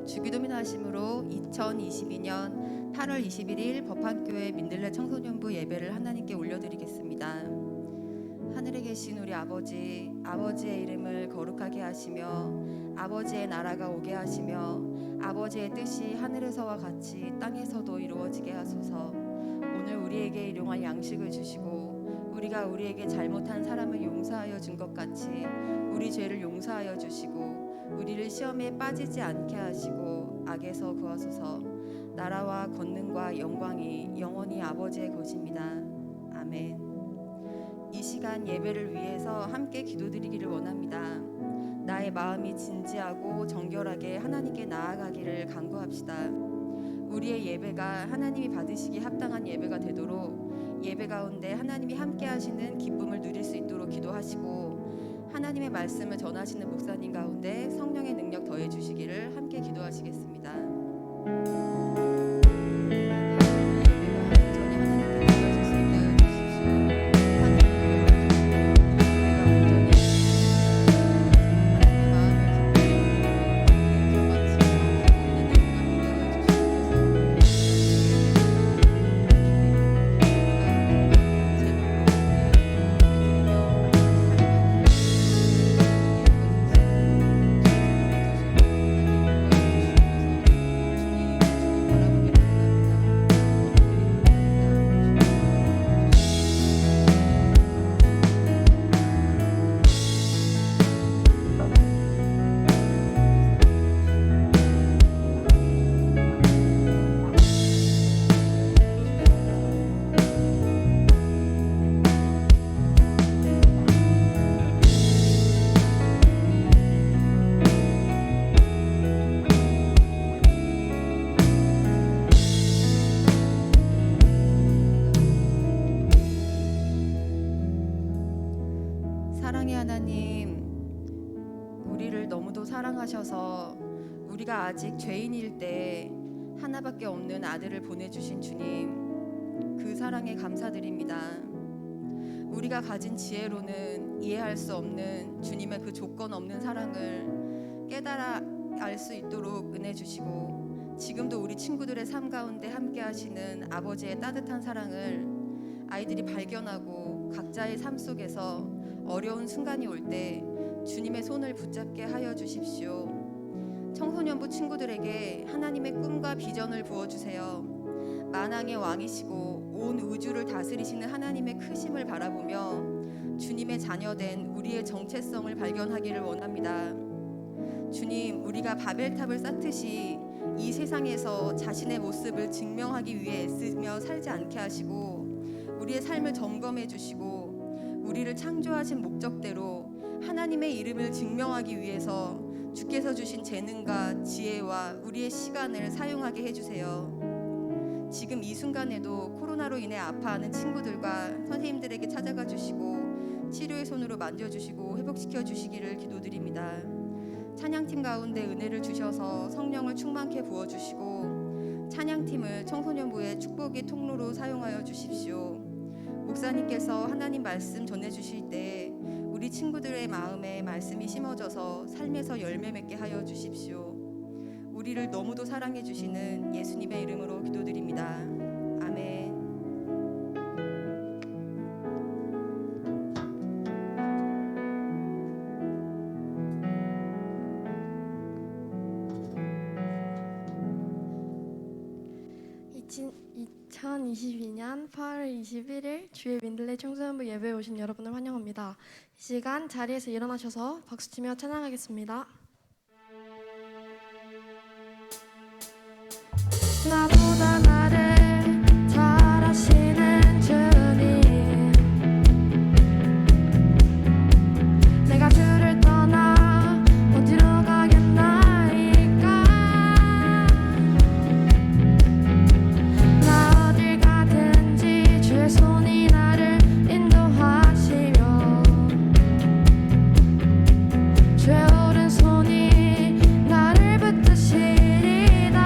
주기도민 하심으로 2022년 8월 21일 법한교회 민들레 청소년부 예배를 하나님께 올려드리겠습니다. 하늘에 계신 우리 아버지, 아버지의 이름을 거룩하게 하시며 아버지의 나라가 오게 하시며 아버지의 뜻이 하늘에서와 같이 땅에서도 이루어지게 하소서. 오늘 우리에게 일용할 양식을 주시고 우리가 우리에게 잘못한 사람을 용서하여 준 것 같이 우리 죄를 용서하여 주시고 우리를 시험에 빠지지 않게 하시고 악에서 구하소서. 나라와 권능과 영광이 영원히 아버지의 것입니다. 아멘. 이 시간 예배를 위해서 함께 기도드리기를 원합니다. 나의 마음이 진지하고 정결하게 하나님께 나아가기를 간구합시다. 우리의 예배가 하나님이 받으시기 합당한 예배가 되도록 예배 가운데 하나님이 함께 하시는 기쁨을 누릴 수 있도록 기도하시고 하나님의 말씀을 전하시는 목사님 가운데 성령의 능력 더해 주시기를 함께 기도하시겠습니다. 사랑의 하나님, 우리를 너무도 사랑하셔서 우리가 아직 죄인일 때 하나밖에 없는 아들을 보내주신 주님, 그 사랑에 감사드립니다. 우리가 가진 지혜로는 이해할 수 없는 주님의 그 조건 없는 사랑을 깨달아 알 수 있도록 은혜 주시고 지금도 우리 친구들의 삶 가운데 함께 하시는 아버지의 따뜻한 사랑을 아이들이 발견하고 각자의 삶 속에서 어려운 순간이 올 때 주님의 손을 붙잡게 하여 주십시오. 청소년부 친구들에게 하나님의 꿈과 비전을 부어주세요. 만왕의 왕이시고 온 우주를 다스리시는 하나님의 크심을 바라보며 주님의 자녀된 우리의 정체성을 발견하기를 원합니다. 주님, 우리가 바벨탑을 쌓듯이 이 세상에서 자신의 모습을 증명하기 위해 애쓰며 살지 않게 하시고 우리의 삶을 점검해 주시고 우리를 창조하신 목적대로 하나님의 이름을 증명하기 위해서 주께서 주신 재능과 지혜와 우리의 시간을 사용하게 해주세요. 지금 이 순간에도 코로나로 인해 아파하는 친구들과 선생님들에게 찾아가 주시고 치료의 손으로 만져주시고 회복시켜 주시기를 기도드립니다. 찬양팀 가운데 은혜를 주셔서 성령을 충만케 부어주시고 찬양팀을 청소년부의 축복의 통로로 사용하여 주십시오. 목사님께서 하나님 말씀 전해주실 때 우리 친구들의 마음에 말씀이 심어져서 삶에서 열매 맺게 하여 주십시오. 우리를 너무도 사랑해 주시는 예수님의 이름으로 기도드립니다. 아멘. 이친 2022년 8월 21일 주의 민들레 청소년부 예배에 오신 여러분을 환영합니다. 이 시간 자리에서 일어나셔서 박수치며 찬양하겠습니다. 나보다 나를 잘 아시는 주님, 내가 주를 떠나 어디로 가겠나이까. 나 어딜 가든지 주의 손이 나를 인도하시며 주의 오른손이 나를 붙드시리다.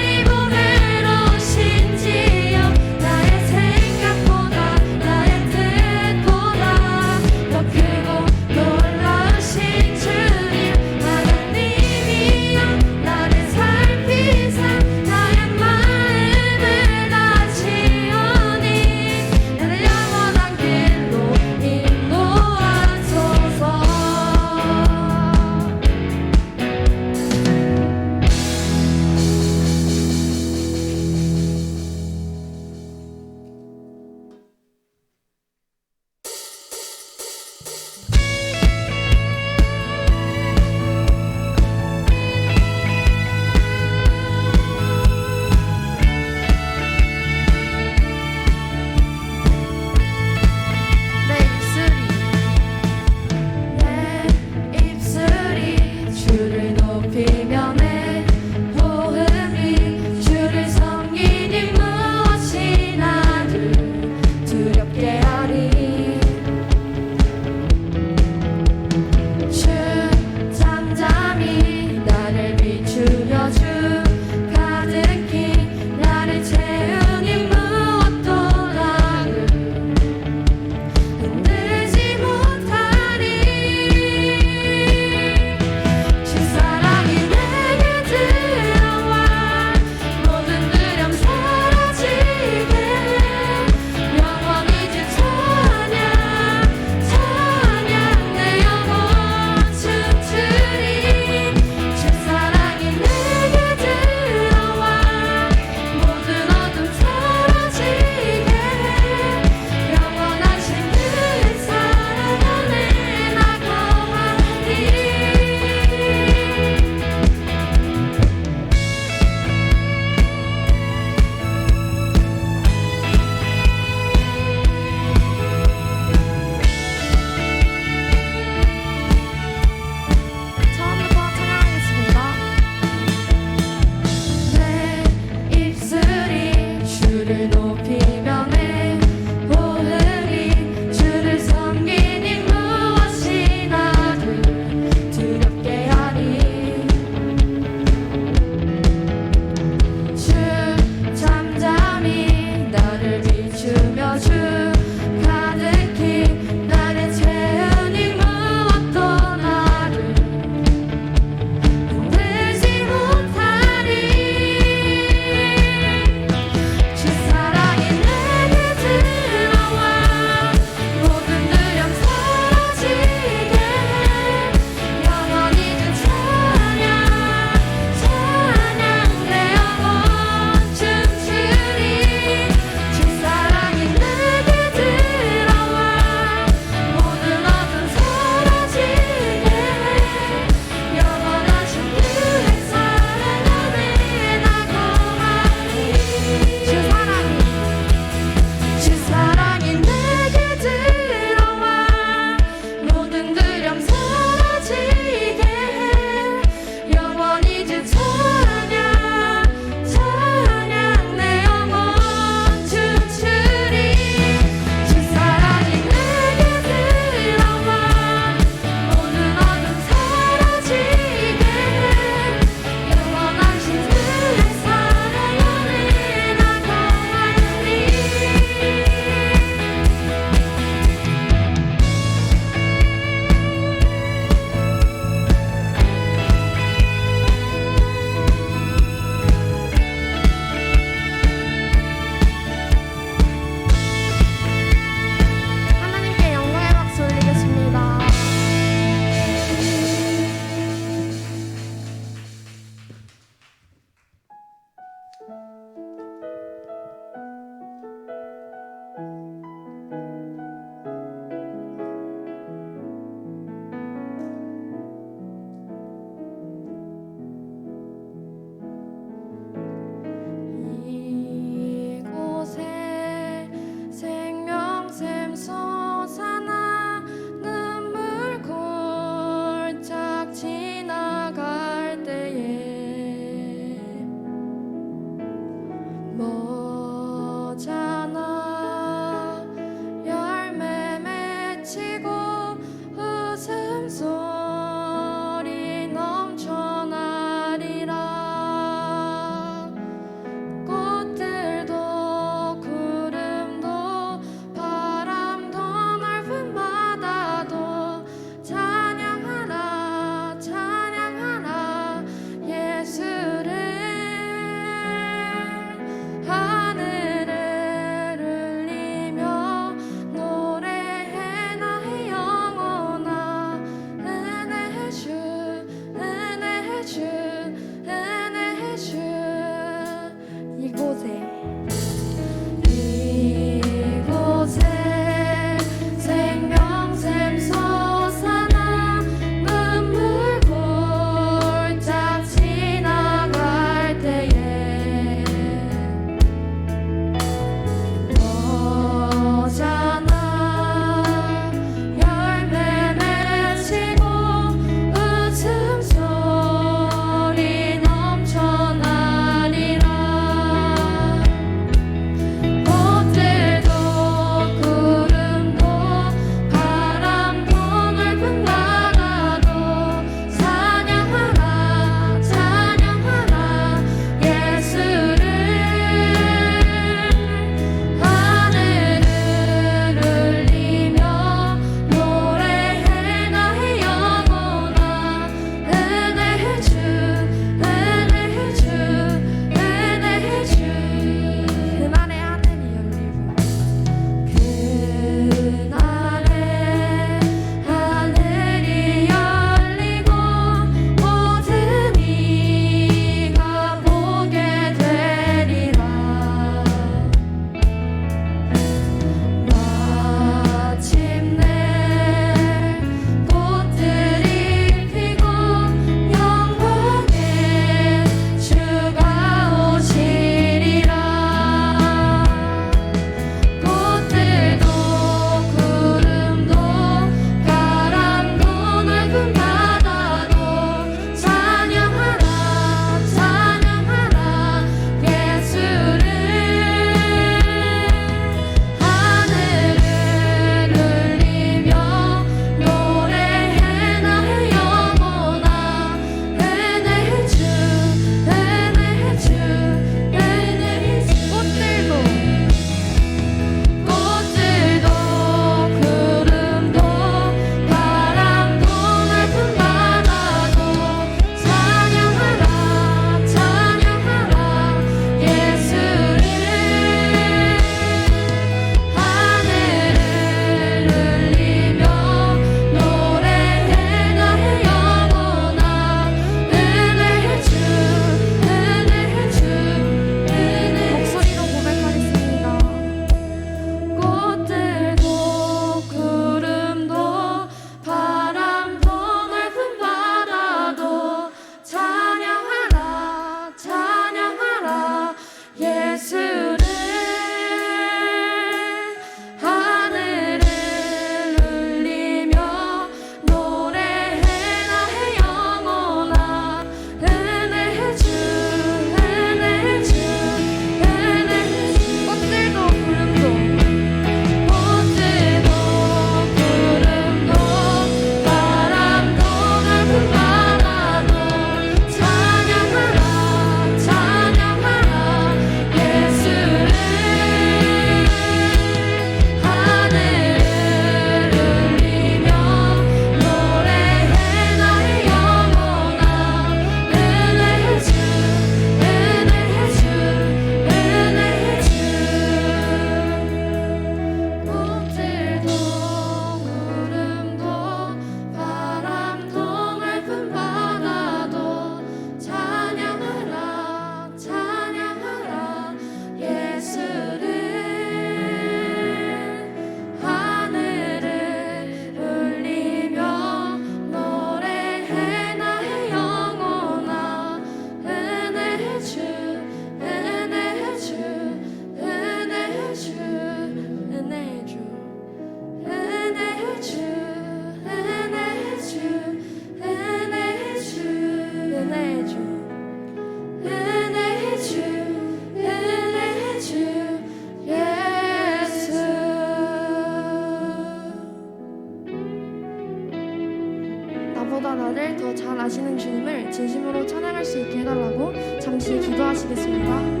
진심으로 찬양할 수 있게 해달라고 잠시 기도하시겠습니다.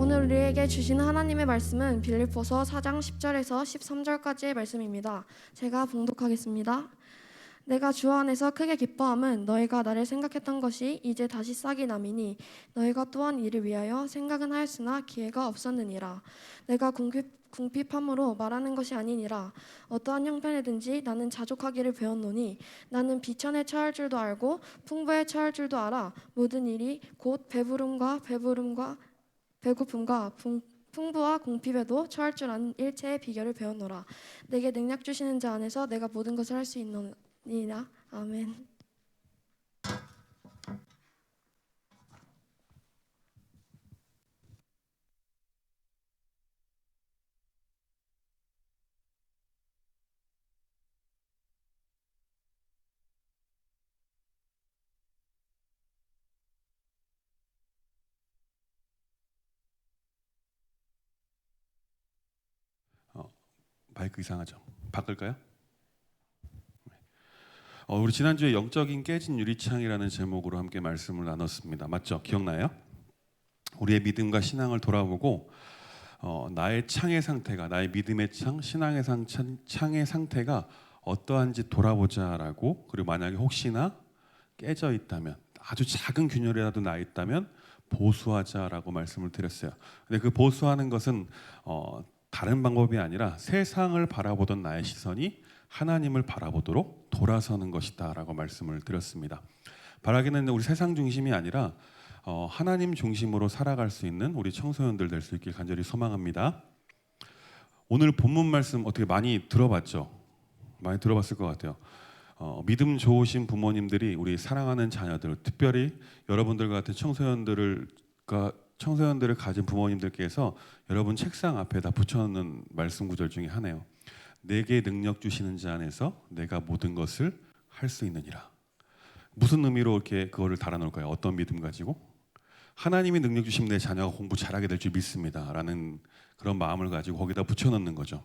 오늘 우리에게 주신 하나님의 말씀은 빌립보서 4장 10절에서 13절까지의 말씀입니다. 제가 봉독하겠습니다. 내가 주 안에서 크게 기뻐함은 너희가 나를 생각했던 것이 이제 다시 싹이 남이니 너희가 또한 이를 위하여 생각은 하였으나 기회가 없었느니라. 내가 궁핍함으로 말하는 것이 아니니라. 어떠한 형편이든지 나는 자족하기를 배웠노니 나는 비천에 처할 줄도 알고 풍부에 처할 줄도 알아. 모든 일이 곧 배고픔과 풍부와 궁핍에도 처할 줄 아는 일체의 비결을 배웠노라. 내게 능력 주시는 자 안에서 내가 모든 것을 할 수 있느니라. 아멘. 마이크 이상하죠? 바꿀까요? 우리 지난주에 영적인 깨진 유리창이라는 제목으로 함께 말씀을 나눴습니다. 맞죠? 기억나요? 우리의 믿음과 신앙을 돌아보고 나의 창의 상태가, 나의 믿음의 창, 신앙의 창의 상태가 어떠한지 돌아보자라고, 그리고 만약에 혹시나 깨져 있다면, 아주 작은 균열이라도 나 있다면 보수하자라고 말씀을 드렸어요. 근데 그 보수하는 것은 다른 방법이 아니라 세상을 바라보던 나의 시선이 하나님을 바라보도록 돌아서는 것이다라고 말씀을 드렸습니다. 바라기는 우리 세상 중심이 아니라 하나님 중심으로 살아갈 수 있는 우리 청소년들 될 수 있길 간절히 소망합니다. 오늘 본문 말씀 어떻게 많이 들어봤죠? 많이 들어봤을 것 같아요. 믿음 좋으신 부모님들이 우리 사랑하는 자녀들, 특별히 여러분들 같은 청소년들을 가진 부모님들께서 여러분 책상 앞에다 붙여놓는 말씀 구절 중에 하나예요. 내게 능력 주시는 자 안에서 내가 모든 것을 할 수 있느니라. 무슨 의미로 이렇게 그거를 달아놓을까요? 어떤 믿음 가지고? 하나님이 능력 주시면 내 자녀가 공부 잘하게 될 줄 믿습니다 라는 그런 마음을 가지고 거기다 붙여놓는 거죠.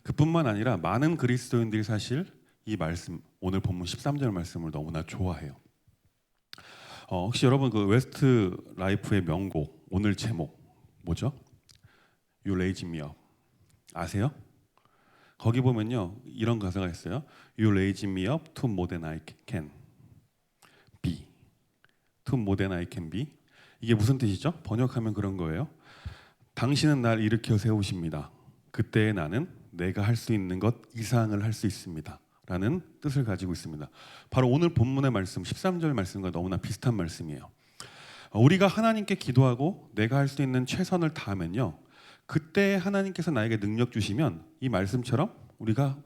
그뿐만 아니라 많은 그리스도인들이 사실 이 말씀, 오늘 본문 13절 말씀을 너무나 좋아해요. 혹시 여러분 그 웨스트 라이프의 명곡 오늘 제목 뭐죠? You Raise Me Up 아세요? 거기 보면요 이런 가사가 있어요. You raise me up to more than I can be. To more than I can be. 이게 무슨 뜻이죠? 번역하면 그런 거예요. 당신은 날 일으켜 세우십니다. 그때 나는 내가 할 수 있는 것 이상을 할 수 있습니다 라는 뜻을 가지고 있습니다. 바로 오늘 본문의 말씀 13절 말씀과 너무나 비슷한 말씀이에요. 우리가 하나님께 기도하고 내가 할 수 있는 최선을 다하면요 그때 하나님께서 나에게 능력 주시면 이 말씀처럼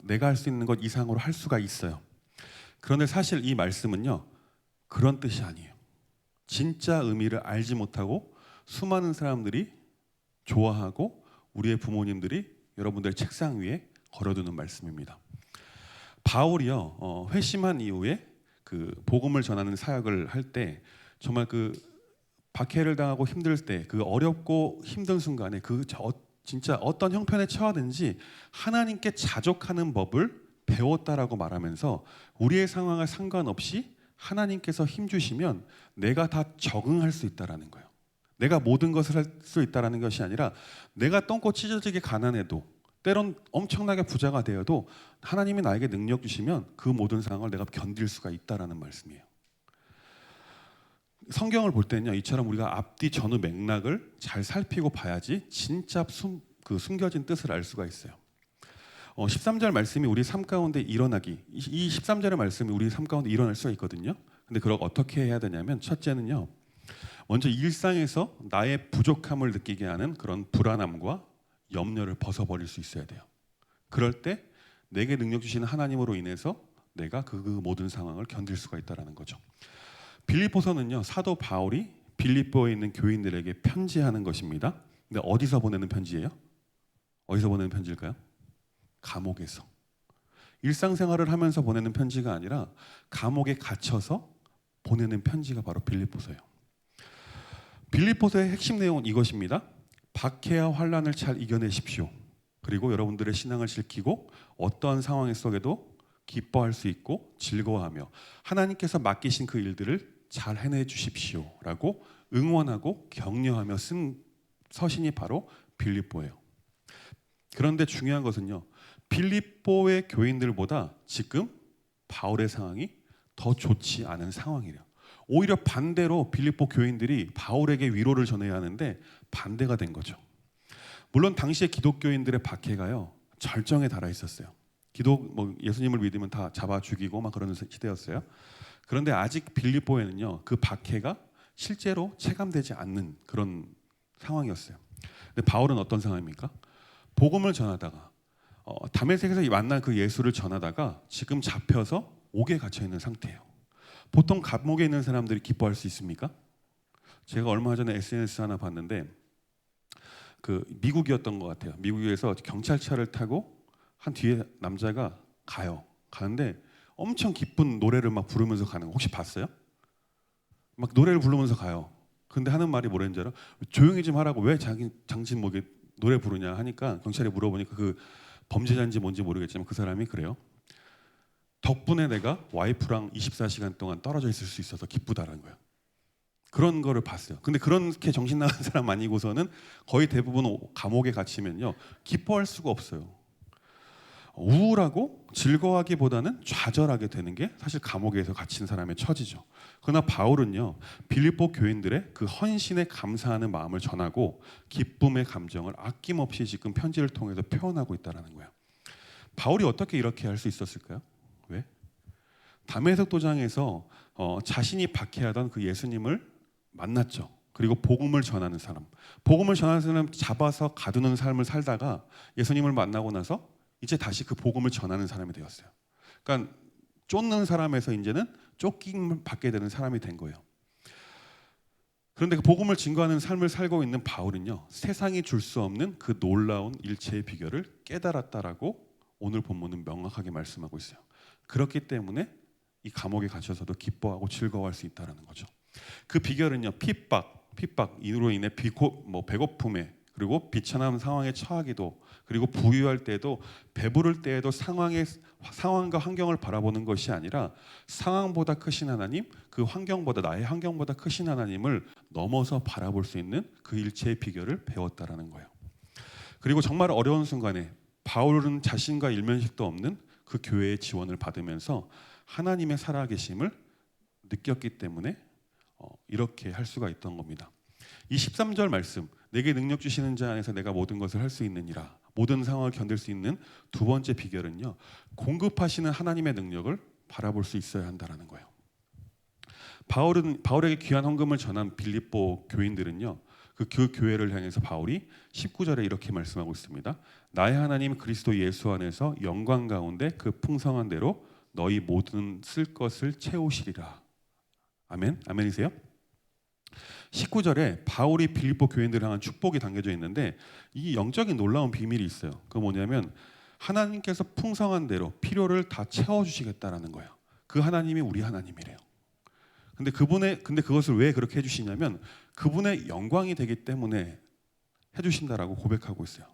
내가 할 수 있는 것 이상으로 할 수가 있어요. 그런데 사실 이 말씀은요 그런 뜻이 아니에요. 진짜 의미를 알지 못하고 수많은 사람들이 좋아하고 우리의 부모님들이 여러분들 책상 위에 걸어두는 말씀입니다. 바울이요 회심한 이후에 그 복음을 전하는 사역을 할 때 정말 그 박해를 당하고 힘들 때 그 어렵고 힘든 순간에 진짜 어떤 형편에 처하든지 하나님께 자족하는 법을 배웠다라고 말하면서 우리의 상황과 상관없이 하나님께서 힘 주시면 내가 다 적응할 수 있다라는 거예요. 내가 모든 것을 할 수 있다라는 것이 아니라 내가 똥꼬 찢어지게 가난해도 때론 엄청나게 부자가 되어도 하나님이 나에게 능력 주시면 그 모든 상황을 내가 견딜 수가 있다라는 말씀이에요. 성경을 볼 때는요 이처럼 우리가 앞뒤 전후 맥락을 잘 살피고 봐야지 진짜 숨겨진 뜻을 알 수가 있어요. 13절 말씀이 우리 삶 가운데 일어나기, 이 13절의 말씀이 우리 삶 가운데 일어날 수가 있거든요. 근데 그걸 어떻게 해야 되냐면 첫째는요 먼저 일상에서 나의 부족함을 느끼게 하는 그런 불안함과 염려를 벗어버릴 수 있어야 돼요. 그럴 때 내게 능력 주시는 하나님으로 인해서 내가 그 모든 상황을 견딜 수가 있다는 거죠. 빌립보서는요 사도 바울이 빌립보에 있는 교인들에게 편지하는 것입니다. 근데 어디서 보내는 편지예요? 어디서 보내는 편지일까요? 감옥에서. 일상생활을 하면서 보내는 편지가 아니라 감옥에 갇혀서 보내는 편지가 바로 빌립보서예요. 빌립보서의 핵심 내용은 이것입니다. 박해와 환난을 잘 이겨내십시오. 그리고 여러분들의 신앙을 지키고 어떠한 상황 속에도 기뻐할 수 있고 즐거워하며 하나님께서 맡기신 그 일들을 잘 해내 주십시오 라고 응원하고 격려하며 쓴 서신이 바로 빌립보예요. 그런데 중요한 것은요, 빌립보의 교인들보다 지금 바울의 상황이 더 좋지 않은 상황이래요. 오히려 반대로 빌립보 교인들이 바울에게 위로를 전해야 하는데 반대가 된 거죠. 물론 당시의 기독교인들의 박해가요 절정에 달아 있었어요. 예수님을 믿으면 다 잡아 죽이고 막 그러는 시대였어요. 그런데 아직 빌립보에는요 그 박해가 실제로 체감되지 않는 그런 상황이었어요. 근데 바울은 어떤 상황입니까? 복음을 전하다가 다메섹에서 만난 그 예수를 전하다가 지금 잡혀서 옥에 갇혀 있는 상태예요. 보통 감옥에 있는 사람들이 기뻐할 수 있습니까? 제가 얼마 전에 SNS 하나 봤는데 그 미국이었던 것 같아요. 미국에서 경찰차를 타고 한 뒤에 남자가 가는데 엄청 기쁜 노래를 막 부르면서 가는 거 혹시 봤어요? 막 노래를 부르면서 가요. 근데 하는 말이 뭐랬는지 알아? 조용히 좀 하라고. 왜 당신 뭐 노래 부르냐 하니까 경찰이 물어보니까 그 범죄자인지 뭔지 모르겠지만 그 사람이 그래요. 덕분에 내가 와이프랑 24시간 동안 떨어져 있을 수 있어서 기쁘다라는 거예요. 그런 거를 봤어요. 근데 그렇게 정신 나간 사람 아니고서는 거의 대부분 감옥에 갇히면요 기뻐할 수가 없어요. 우울하고 즐거워하기보다는 좌절하게 되는 게 사실 감옥에서 갇힌 사람의 처지죠. 그러나 바울은요 빌립보 교인들의 그 헌신에 감사하는 마음을 전하고 기쁨의 감정을 아낌없이 지금 편지를 통해서 표현하고 있다는 거예요. 바울이 어떻게 이렇게 할 수 있었을까요? 왜? 다메섹 도장에서 자신이 박해하던 그 예수님을 만났죠. 그리고 복음을 전하는 사람, 잡아서 가두는 삶을 살다가 예수님을 만나고 나서 이제 다시 그 복음을 전하는 사람이 되었어요. 그러니까 쫓는 사람에서 이제는 쫓김을 받게 되는 사람이 된 거예요. 그런데 그 복음을 증거하는 삶을 살고 있는 바울은요 세상이 줄 수 없는 그 놀라운 일체의 비결을 깨달았다라고 오늘 본문은 명확하게 말씀하고 있어요. 그렇기 때문에 이 감옥에 갇혀서도 기뻐하고 즐거워할 수 있다는 거죠. 그 비결은요 핍박으로 인해 배고픔에 그리고 비천한 상황에 처하기도 그리고 부유할 때에도 배부를 때에도 상황과 환경을 바라보는 것이 아니라 상황보다 크신 하나님, 그 나의 환경보다 크신 하나님을 넘어서 바라볼 수 있는 그 일체의 비결을 배웠다라는 거예요. 그리고 정말 어려운 순간에 바울은 자신과 일면식도 없는 그 교회의 지원을 받으면서 하나님의 살아계심을 느꼈기 때문에 이렇게 할 수가 있던 겁니다. 이 13절 말씀, 내게 능력 주시는 자 안에서 내가 모든 것을 할 수 있느니라. 모든 상황을 견딜 수 있는 두 번째 비결은요, 공급하시는 하나님의 능력을 바라볼 수 있어야 한다는 거예요. 바울에게 귀한 헌금을 전한 빌립보 교인들은요, 그 교회를 향해서 바울이 19절에 이렇게 말씀하고 있습니다. 나의 하나님 그리스도 예수 안에서 영광 가운데 그 풍성한 대로 너희 모든 쓸 것을 채우시리라. 아멘. 아멘이세요? 19절에 바울이 빌립보 교인들을 향한 축복이 담겨져 있는데 이 영적인 놀라운 비밀이 있어요. 그 뭐냐면 하나님께서 풍성한 대로 필요를 다 채워주시겠다라는 거예요. 그 하나님이 우리 하나님이래요. 근데 그것을 왜 그렇게 해주시냐면 그분의 영광이 되기 때문에 해주신다라고 고백하고 있어요.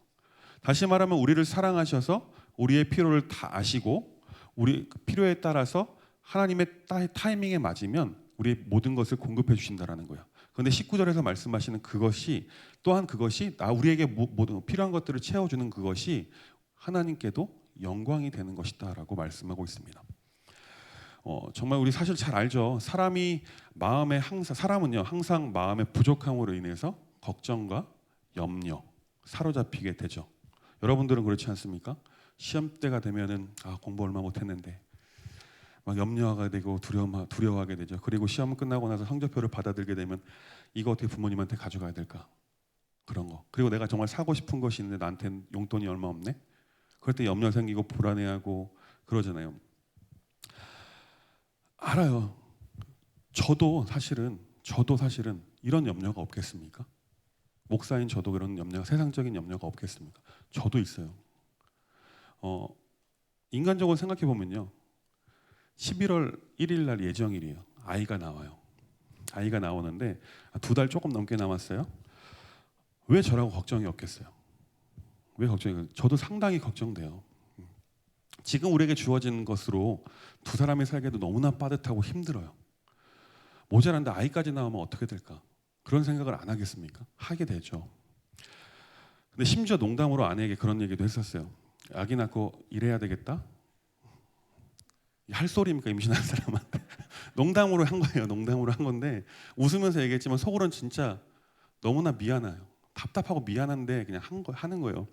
다시 말하면 우리를 사랑하셔서 우리의 필요를 다 아시고 우리 필요에 따라서 하나님의 타이밍에 맞으면 우리의 모든 것을 공급해 주신다라는 거예요. 그런데 19절에서 말씀하시는 그것이 우리에게 모든 필요한 것들을 채워주는 그것이 하나님께도 영광이 되는 것이다라고 말씀하고 있습니다. 정말 우리 사실 잘 알죠. 사람은요 항상 마음의 부족함으로 인해서 걱정과 염려 사로잡히게 되죠. 여러분들은 그렇지 않습니까? 시험 때가 되면은 공부 얼마 못했는데 막 염려가 되고 두려워하게 되죠. 그리고 시험 끝나고 나서 성적표를 받아들게 되면 이거 어떻게 부모님한테 가져가야 될까? 그런 거. 그리고 내가 정말 사고 싶은 것이 있는데 나한테는 용돈이 얼마 없네? 그럴 때 염려 생기고 불안해하고 그러잖아요. 알아요. 저도 사실은 이런 염려가 없겠습니까? 목사인 저도 그런 염려가, 세상적인 염려가 없겠습니까? 저도 있어요. 인간적으로 생각해 보면요, 11월 1일 날 예정일이에요. 아이가 나와요. 아이가 나오는데 2달 조금 넘게 남았어요. 왜 저라고 걱정이 없겠어요? 왜 걱정이? 저도 상당히 걱정돼요. 지금 우리에게 주어진 것으로 두 사람이 살기도 너무나 빠듯하고 힘들어요. 모자란데 아이까지 나오면 어떻게 될까? 그런 생각을 안 하겠습니까? 하게 되죠. 근데 심지어 농담으로 아내에게 그런 얘기도 했었어요. 아기 낳고 일해야 되겠다? 할 소리입니까, 임신한 사람한테? 농담으로 한 거예요. 농담으로 한 건데 웃으면서 얘기했지만 속으로는 진짜 너무나 미안해요. 답답하고 미안한데 그냥 하는 거예요.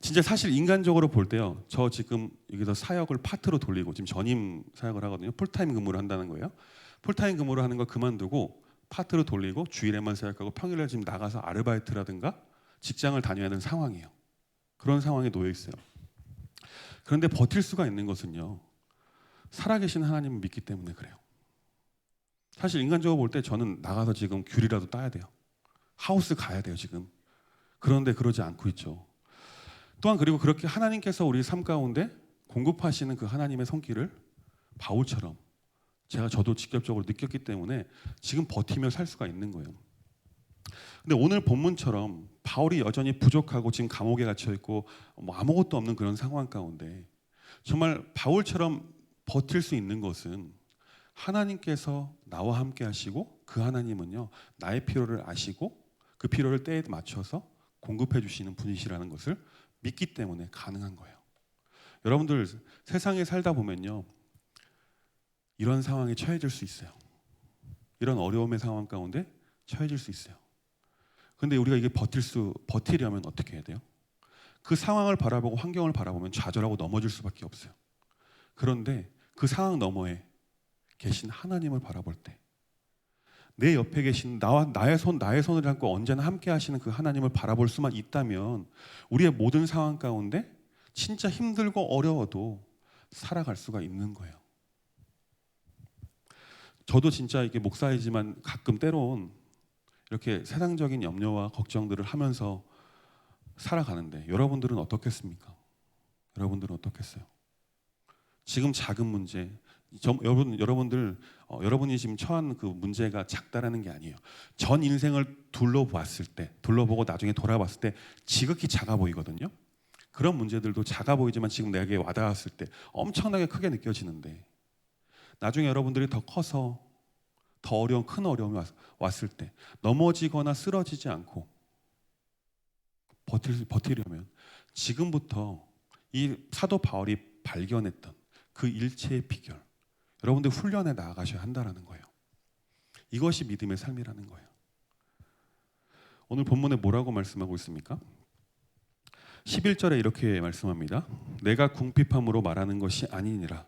진짜 사실 인간적으로 볼 때요, 저 지금 여기서 사역을 파트로 돌리고 지금 전임 사역을 하거든요. 풀타임 근무를 한다는 거예요. 풀타임 근무를 하는 거 그만두고 파트로 돌리고 주일에만 사역하고 평일에 지금 나가서 아르바이트라든가 직장을 다녀야 하는 상황이에요. 그런 상황에 놓여 있어요. 그런데 버틸 수가 있는 것은요, 살아계신 하나님을 믿기 때문에 그래요. 사실 인간적으로 볼 때 저는 나가서 지금 귤이라도 따야 돼요. 하우스 가야 돼요 지금. 그런데 그러지 않고 있죠. 또한 그리고 그렇게 하나님께서 우리 삶 가운데 공급하시는 그 하나님의 손길을 바울처럼 저도 직접적으로 느꼈기 때문에 지금 버티며 살 수가 있는 거예요. 근데 오늘 본문처럼 바울이 여전히 부족하고 지금 감옥에 갇혀 있고 뭐 아무것도 없는 그런 상황 가운데 정말 바울처럼 버틸 수 있는 것은 하나님께서 나와 함께 하시고 그 하나님은요, 나의 필요를 아시고 그 필요를 때에 맞춰서 공급해 주시는 분이시라는 것을 믿기 때문에 가능한 거예요. 여러분들 세상에 살다 보면요, 이런 상황에 처해질 수 있어요. 이런 어려움의 상황 가운데 처해질 수 있어요. 근데 우리가 이게 버티려면 어떻게 해야 돼요? 그 상황을 바라보고 환경을 바라보면 좌절하고 넘어질 수밖에 없어요. 그런데 그 상황 너머에 계신 하나님을 바라볼 때, 내 옆에 계신 나의 손을 잡고 언제나 함께 하시는 그 하나님을 바라볼 수만 있다면 우리의 모든 상황 가운데 진짜 힘들고 어려워도 살아갈 수가 있는 거예요. 저도 진짜 이게 목사이지만 가끔 때론 이렇게 세상적인 염려와 걱정들을 하면서 살아가는데 여러분들은 어떻겠습니까? 여러분들은 어떻겠어요? 지금 작은 문제, 여러분이 지금 처한 그 문제가 작다라는 게 아니에요. 전 인생을 둘러보고 나중에 돌아봤을 때 지극히 작아 보이거든요. 그런 문제들도 작아 보이지만 지금 내게 와닿았을 때 엄청나게 크게 느껴지는데, 나중에 여러분들이 더 커서 더 어려운 큰 어려움이 왔을 때 넘어지거나 쓰러지지 않고 버티려면 지금부터 이 사도 바울이 발견했던 그 일체의 비결, 여러분들 훈련에 나아가셔야 한다는 거예요. 이것이 믿음의 삶이라는 거예요. 오늘 본문에 뭐라고 말씀하고 있습니까? 11절에 이렇게 말씀합니다. 내가 궁핍함으로 말하는 것이 아니니라.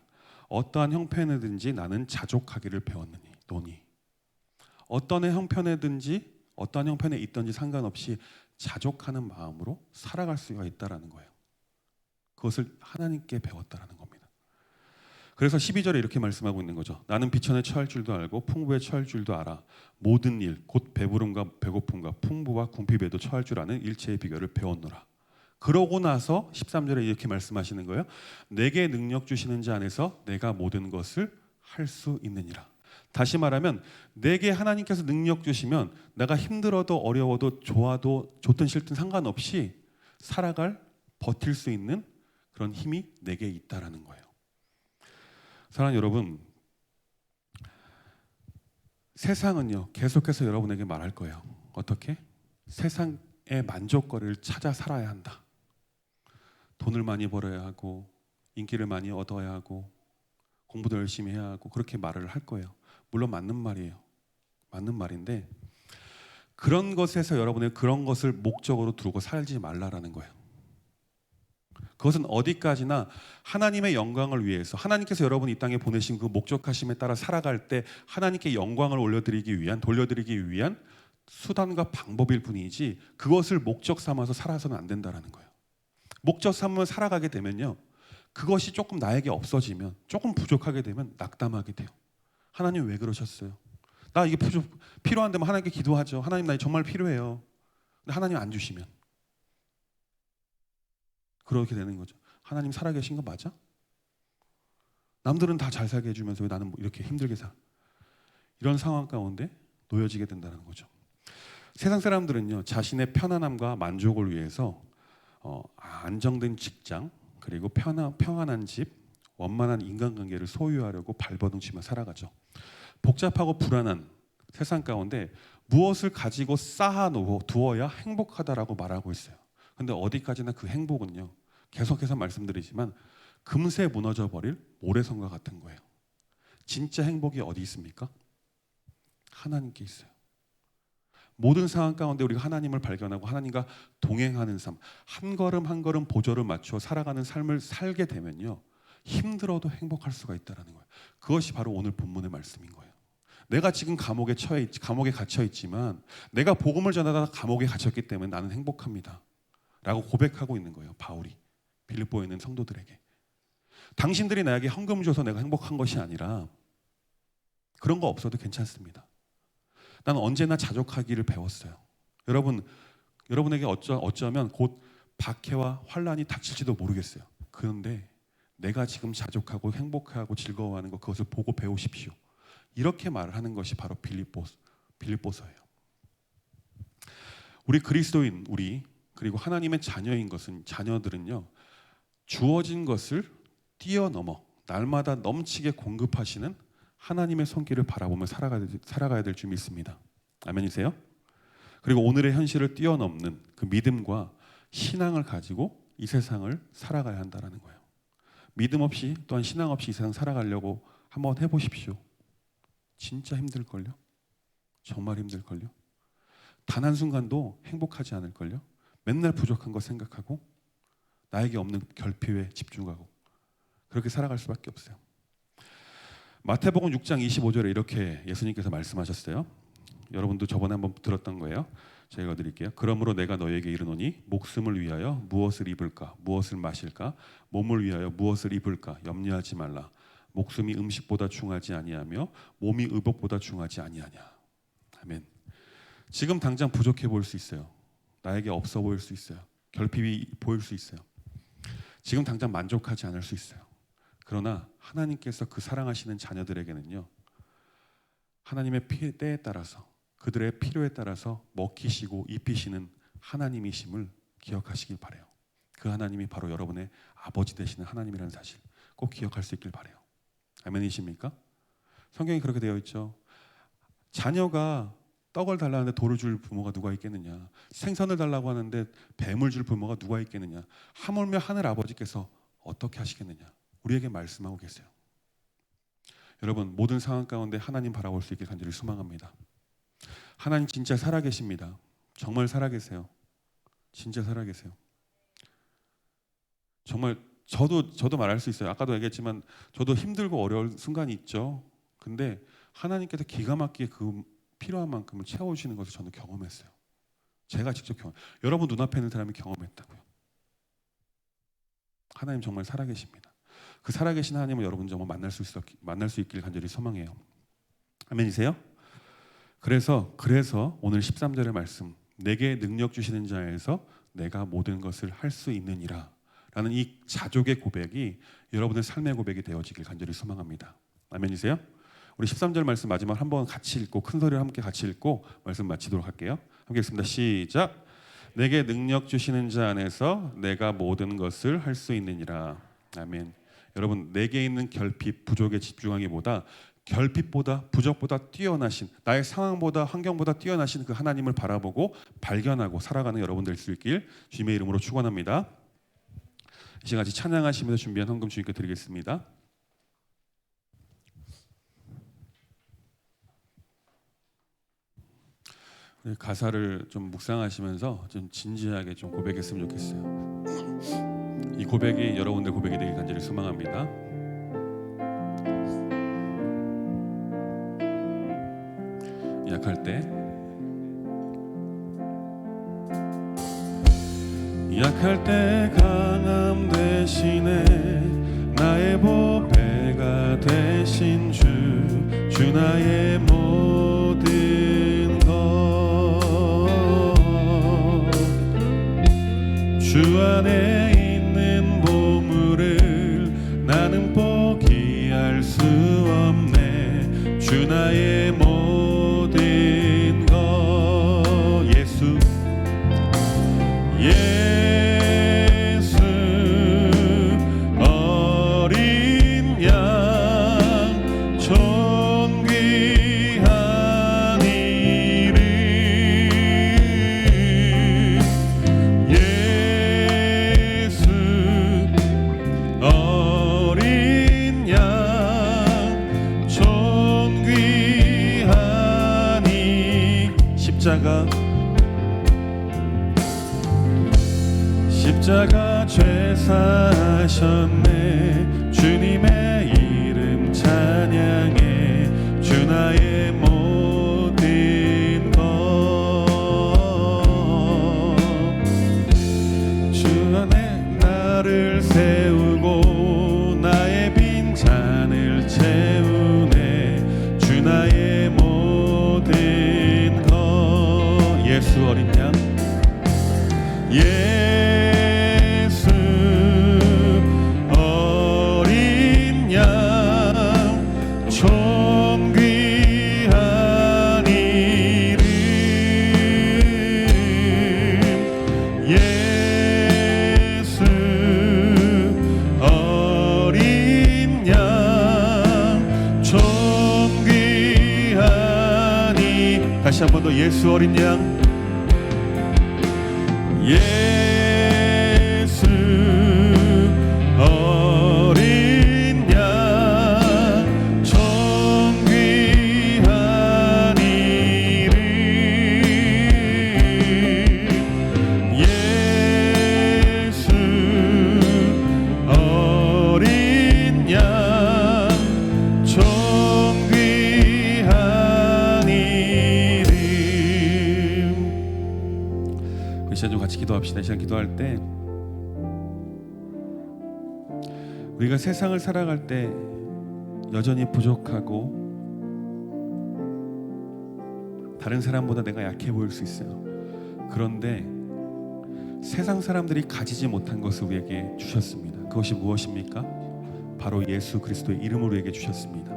어떠한 형편에든지 나는 자족하기를 배웠노니. 어떤 형편에든지 어떠한 형편에 있든지 상관없이 자족하는 마음으로 살아갈 수가 있다라는 거예요. 그것을 하나님께 배웠다라는 겁니다. 그래서 12절에 이렇게 말씀하고 있는 거죠. 나는 비천에 처할 줄도 알고 풍부에 처할 줄도 알아. 모든 일, 곧 배부름과 배고픔과 풍부와 궁핍에도 처할 줄 아는 일체의 비결을 배웠노라. 그러고 나서 13절에 이렇게 말씀하시는 거예요. 내게 능력 주시는 자 안에서 내가 모든 것을 할 수 있느니라. 다시 말하면 내게 하나님께서 능력 주시면 내가 힘들어도 어려워도 좋든 싫든 상관없이 버틸 수 있는 그런 힘이 내게 있다라는 거예요. 사랑하는 여러분, 세상은요 계속해서 여러분에게 말할 거예요. 어떻게? 세상의 만족거리를 찾아 살아야 한다. 돈을 많이 벌어야 하고 인기를 많이 얻어야 하고 공부도 열심히 해야 하고 그렇게 말을 할 거예요. 물론 맞는 말이에요. 맞는 말인데 그런 것에서 여러분의 그런 것을 목적으로 두고 살지 말라라는 거예요. 그것은 어디까지나 하나님의 영광을 위해서, 하나님께서 여러분이 이 땅에 보내신 그 목적하심에 따라 살아갈 때 하나님께 영광을 돌려드리기 위한 수단과 방법일 뿐이지 그것을 목적 삼아서 살아서는 안 된다라는 거예요. 목적 삼으면 살아가게 되면요, 그것이 조금 나에게 없어지면, 조금 부족하게 되면 낙담하게 돼요. 하나님 왜 그러셨어요? 나 이게 필요한데 하나님께 기도하죠. 하나님 나 정말 필요해요. 근데 하나님 안 주시면 그렇게 되는 거죠. 하나님 살아계신 거 맞아? 남들은 다 잘 살게 해주면서 왜 나는 이렇게 힘들게 살? 이런 상황 가운데 놓여지게 된다는 거죠. 세상 사람들은요, 자신의 편안함과 만족을 위해서 안정된 직장, 그리고 평안한 집, 원만한 인간관계를 소유하려고 발버둥치며 살아가죠. 복잡하고 불안한 세상 가운데 무엇을 가지고 쌓아두어야 행복하다라고 말하고 있어요. 근데 어디까지나 그 행복은요, 계속해서 말씀드리지만 금세 무너져버릴 모래성과 같은 거예요. 진짜 행복이 어디 있습니까? 하나님께 있어요. 모든 상황 가운데 우리가 하나님을 발견하고 하나님과 동행하는 삶, 한 걸음 한 걸음 보조를 맞춰 살아가는 삶을 살게 되면요, 힘들어도 행복할 수가 있다는 거예요. 그것이 바로 오늘 본문의 말씀인 거예요. 내가 지금 감옥에 갇혀 있지만 내가 복음을 전하다가 감옥에 갇혔기 때문에 나는 행복합니다 라고 고백하고 있는 거예요. 바울이 빌립보에 있는 성도들에게. 당신들이 나에게 헌금 줘서 내가 행복한 것이 아니라 그런 거 없어도 괜찮습니다. 나는 언제나 자족하기를 배웠어요. 여러분에게 어쩌면 곧 박해와 환란이 닥칠지도 모르겠어요. 그런데 내가 지금 자족하고 행복하고 즐거워하는 것, 그것을 보고 배우십시오. 이렇게 말을 하는 것이 바로 빌립보서예요. 우리 그리스도인, 그리고 하나님의 자녀들은요, 주어진 것을 뛰어넘어 날마다 넘치게 공급하시는 하나님의 손길을 바라보며 살아가야 될 줄 믿습니다. 아멘이세요? 그리고 오늘의 현실을 뛰어넘는 그 믿음과 신앙을 가지고 이 세상을 살아가야 한다는 거예요. 믿음 없이, 또한 신앙 없이 이 세상 살아가려고 한번 해보십시오. 진짜 힘들걸요? 정말 힘들걸요? 단 한순간도 행복하지 않을걸요? 맨날 부족한 거 생각하고 나에게 없는 결핍에 집중하고 그렇게 살아갈 수밖에 없어요. 마태복음 6장 25절에 이렇게 예수님께서 말씀하셨어요. 여러분도 저번에 한번 들었던 거예요. 제가 읽어드릴게요. 그러므로 내가 너에게 이르노니 목숨을 위하여 무엇을 입을까, 무엇을 마실까, 몸을 위하여 무엇을 입을까 염려하지 말라. 목숨이 음식보다 중하지 아니하며 몸이 의복보다 중하지 아니하냐. 아멘. 지금 당장 부족해 보일 수 있어요. 나에게 없어 보일 수 있어요. 결핍이 보일 수 있어요. 지금 당장 만족하지 않을 수 있어요. 그러나 하나님께서 그 사랑하시는 자녀들에게는요, 하나님의 때에 따라서, 그들의 필요에 따라서 먹히시고 입히시는 하나님이심을 기억하시길 바라요. 그 하나님이 바로 여러분의 아버지 되시는 하나님이라는 사실 꼭 기억할 수 있길 바라요. 아멘이십니까? 성경이 그렇게 되어 있죠. 자녀가 떡을 달라는데 돌을 줄 부모가 누가 있겠느냐. 생선을 달라고 하는데 뱀을 줄 부모가 누가 있겠느냐. 하물며 하늘 아버지께서 어떻게 하시겠느냐. 우리에게 말씀하고 계세요. 여러분, 모든 상황 가운데 하나님 바라볼 수 있게 간절히 소망합니다. 하나님 진짜 살아계십니다. 정말 살아계세요. 진짜 살아계세요. 정말 저도 말할 수 있어요. 아까도 얘기했지만 저도 힘들고 어려운 순간이 있죠. 근데 하나님께서 기가 막히게 그 필요한 만큼을 채워주시는 것을 저는 경험했어요. 제가 직접 여러분 눈앞에 있는 사람이 경험했다고요. 하나님 정말 살아계십니다. 그 살아계신 하나님을 여러분 정말 만날 수 있길 간절히 소망해요. 아멘이세요? 그래서 오늘 13절의 말씀, 내게 능력 주시는 자에서 내가 모든 것을 할 수 있느니라 라는 이 자족의 고백이 여러분의 삶의 고백이 되어지길 간절히 소망합니다. 아멘이세요? 우리 13절 말씀 마지막 한번 같이 읽고 큰 소리로 함께 같이 읽고 말씀 마치도록 할게요. 함께 읽습니다. 시작. 내게 능력 주시는 자 안에서 내가 모든 것을 할 수 있느니라. 아멘. 여러분, 내게 있는 결핍, 부족에 집중하기보다 결핍보다 부족보다 뛰어나신, 나의 상황보다 환경보다 뛰어나신 그 하나님을 바라보고 발견하고 살아가는 여러분들 수 있길 주님의 이름으로 축원합니다. 이 시간 같이 찬양하시면서 준비한 헌금 주님께 드리겠습니다. 우리 가사를 좀 묵상하시면서 좀 진지하게 좀 고백했으면 좋겠어요. 이 고백이 여러분들 고백이 되길 간절히 소망합니다. 약할 때 강함 대신에 나의 보배가 되신 주 나의 모든 것 안에 있는 보물을 나는 포기할 수 없네. 주 나의 모든 것. 예수 어린 양 존귀한 이름. 예수 어린 양 존귀한 이 십자가 죄 사셨네. 주님의 이름 찬양해. 주 나의 모든 것. 주 안에 나를 세우고 나의 빈잔을 채우네. 주 나의 모든 것. 예수 어린 양. 예수 어린 양 존귀한 이름. 예수 어린 양 존귀한 이. 다시 한 번 더 예수 어린 양. 예수 어린 양 존귀한 이름. 예수 어린 양 존귀한 이름. 이 시간 좀 같이 기도합시다. 이 시간 기도할 때 우리가 세상을 살아갈 때 여전히 부족하고 다른 사람보다 내가 약해 보일 수 있어요. 그런데 세상 사람들이 가지지 못한 것을 우리에게 주셨습니다. 그것이 무엇입니까? 바로 예수 그리스도의 이름을 우리에게 주셨습니다.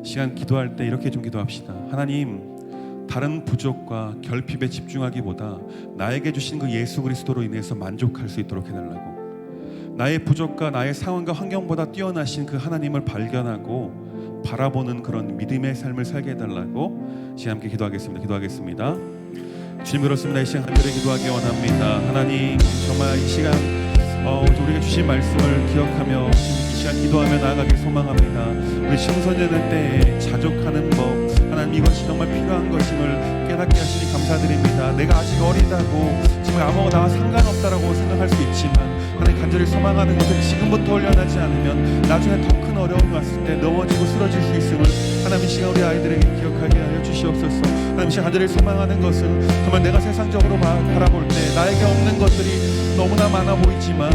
시간 기도할 때 이렇게 좀 기도합시다. 하나님, 다른 부족과 결핍에 집중하기보다 나에게 주신 그 예수 그리스도로 인해서 만족할 수 있도록 해달라고. 나의 부족과 나의 상황과 환경보다 뛰어나신 그 하나님을 발견하고 바라보는 그런 믿음의 삶을 살게 해달라고 시간 함께 기도하겠습니다. 주님, 그렇습니다. 이 시간 간절히 기도하기 원합니다. 하나님, 정말 이 시간 우리가 주신 말씀을 기억하며 이 시간 기도하며 나아가길 소망합니다. 우리 청소년의 때에 자족하는 법, 하나님 이것이 정말 필요한 것임을 깨닫게 하시니 감사드립니다. 내가 아직 어리다고 지금 아무거나 나와 상관없다라고 생각할 수 있지만 하나님 간절히 소망하는 것을 지금부터 훈련하지 않으면 나중에 더 큰 어려움이 왔을 때 넘어지고 쓰러질 수 있음을 하나님 이 시간 우리 아이들에게 기억하게 하여 주시옵소서. 하나님 이 시간 간절히 소망하는 것은 정말 내가 세상적으로 바라볼 때 나에게 없는 것들이 너무나 많아 보이지만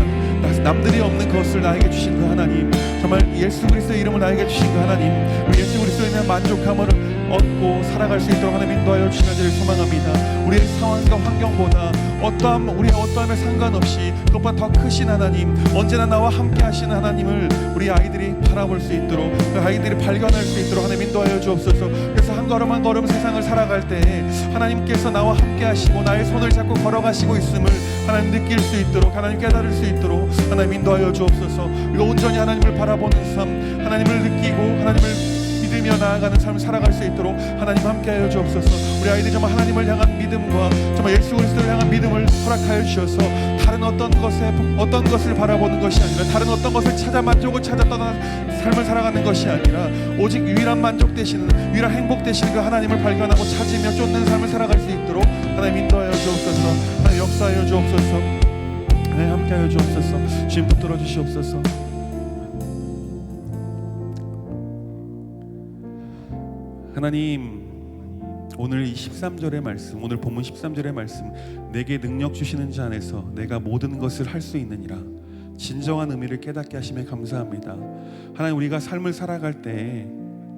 남들이 없는 것을 나에게 주신 그 하나님, 정말 예수 그리스도의 이름을 나에게 주신 그 하나님, 우리 예수 그리스도에 대한 만족함을 얻고 살아갈 수 있도록 하나님 인도하여 주시기를 소망합니다. 우리의 상황과 환경보다 우리의 어떠함에 상관없이 그것보다 더 크신 하나님, 언제나 나와 함께 하시는 하나님을 우리 아이들이 바라볼 수 있도록, 그 아이들이 발견할 수 있도록 하나님 인도하여 주옵소서. 그래서 한 걸음 한 걸음 세상을 살아갈 때 하나님께서 나와 함께 하시고 나의 손을 잡고 걸어가시고 있음을 하나님 느낄 수 있도록, 하나님 깨달을 수 있도록 하나님 인도하여 주옵소서. 우리가 온전히 하나님을 바라보는 삶, 하나님을 느끼고 하나님을 믿으며 나아가는 삶을 살아갈 수 있도록 하나님 함께하여 주옵소서. 우리 아이들이 정말 하나님을 향한 믿음과 정말 예수 그리스도를 향한 믿음을 허락하여 주셔서 다른 어떤 것을 바라보는 것이 아니라, 다른 어떤 것을 찾아 만족을 찾아 떠난 삶을 살아가는 것이 아니라 오직 유일한 만족 되시는, 유일한 행복 되시는 그 하나님을 발견하고 찾으며 쫓는 삶을 살아갈 수 있도록 하나님 인도하여 주옵소서. 하나님 역사하여 주옵소서. 하나님 함께하여 주옵소서. 주님 붙들어 주시옵소서. 하나님, 오늘 이 13절의 말씀, 오늘 본문 13절의 말씀, 내게 능력 주시는 자 안에서 내가 모든 것을 할 수 있느니라, 진정한 의미를 깨닫게 하심에 감사합니다. 하나님, 우리가 삶을 살아갈 때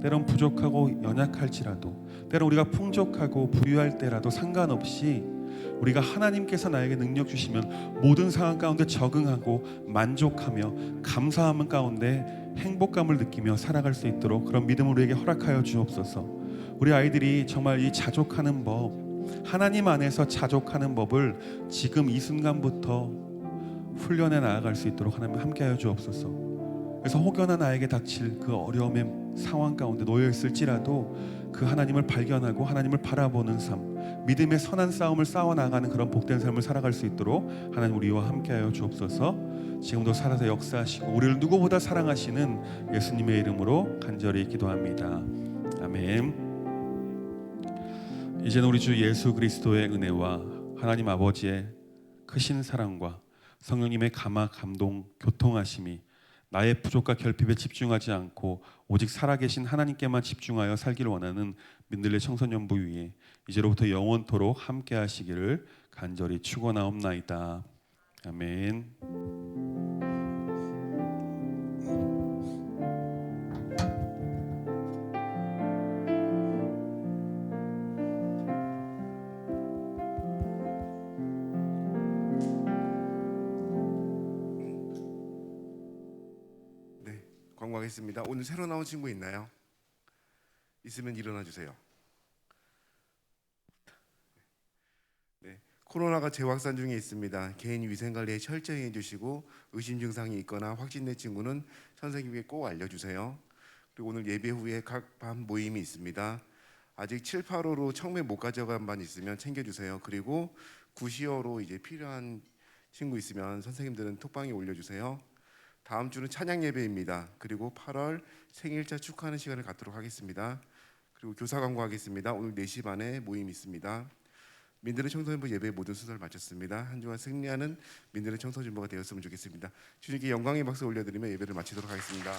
때론 부족하고 연약할지라도, 때론 우리가 풍족하고 부유할 때라도 상관없이 우리가 하나님께서 나에게 능력 주시면 모든 상황 가운데 적응하고 만족하며 감사함 가운데 행복감을 느끼며 살아갈 수 있도록 그런 믿음을 우리에게 허락하여 주옵소서. 우리 아이들이 정말 이 자족하는 법, 하나님 안에서 자족하는 법을 지금 이 순간부터 훈련해 나아갈 수 있도록 하나님 함께하여 주옵소서. 그래서 혹여나 나에게 닥칠 그 어려움의 상황 가운데 놓여 있을지라도 그 하나님을 발견하고 하나님을 바라보는 삶, 믿음의 선한 싸움을 싸워 나가는 그런 복된 삶을 살아갈 수 있도록 하나님 우리와 함께하여 주옵소서. 지금도 살아서 역사하시고 우리를 누구보다 사랑하시는 예수님의 이름으로 간절히 기도합니다. 아멘. 이제는 우리 주 예수 그리스도의 은혜와 하나님 아버지의 크신 사랑과 성령님의 감화 감동 교통하심이 나의 부족과 결핍에 집중하지 않고 오직 살아계신 하나님께만 집중하여 살기를 원하는 민들레 청소년부 위에 이제로부터 영원토록 함께 하시기를 간절히 축원하옵나이다. 아멘. 광고하겠습니다. 오늘 새로 나온 친구 있나요? 있으면 일어나 주세요. 네, 코로나가 재확산 중에 있습니다. 개인 위생 관리에 철저히 해주시고 의심 증상이 있거나 확진된 친구는 선생님께 꼭 알려주세요. 그리고 오늘 예배 후에 각 밤 모임이 있습니다. 아직 7, 8호로 청매 못 가져간 반 있으면 챙겨주세요. 그리고 9시호로 이제 필요한 친구 있으면 선생님들은 톡방에 올려주세요. 다음 주는 찬양 예배입니다. 그리고 8월 생일자 축하하는 시간을 갖도록 하겠습니다. 그리고 교사 광고하겠습니다. 오늘 4시 반에 모임이 있습니다. 민들레 청소년부 예배 모든 순서를 마쳤습니다. 한 주간 승리하는 민들레 청소년부가 되었으면 좋겠습니다. 주님께 영광의 박수 올려드리며 예배를 마치도록 하겠습니다.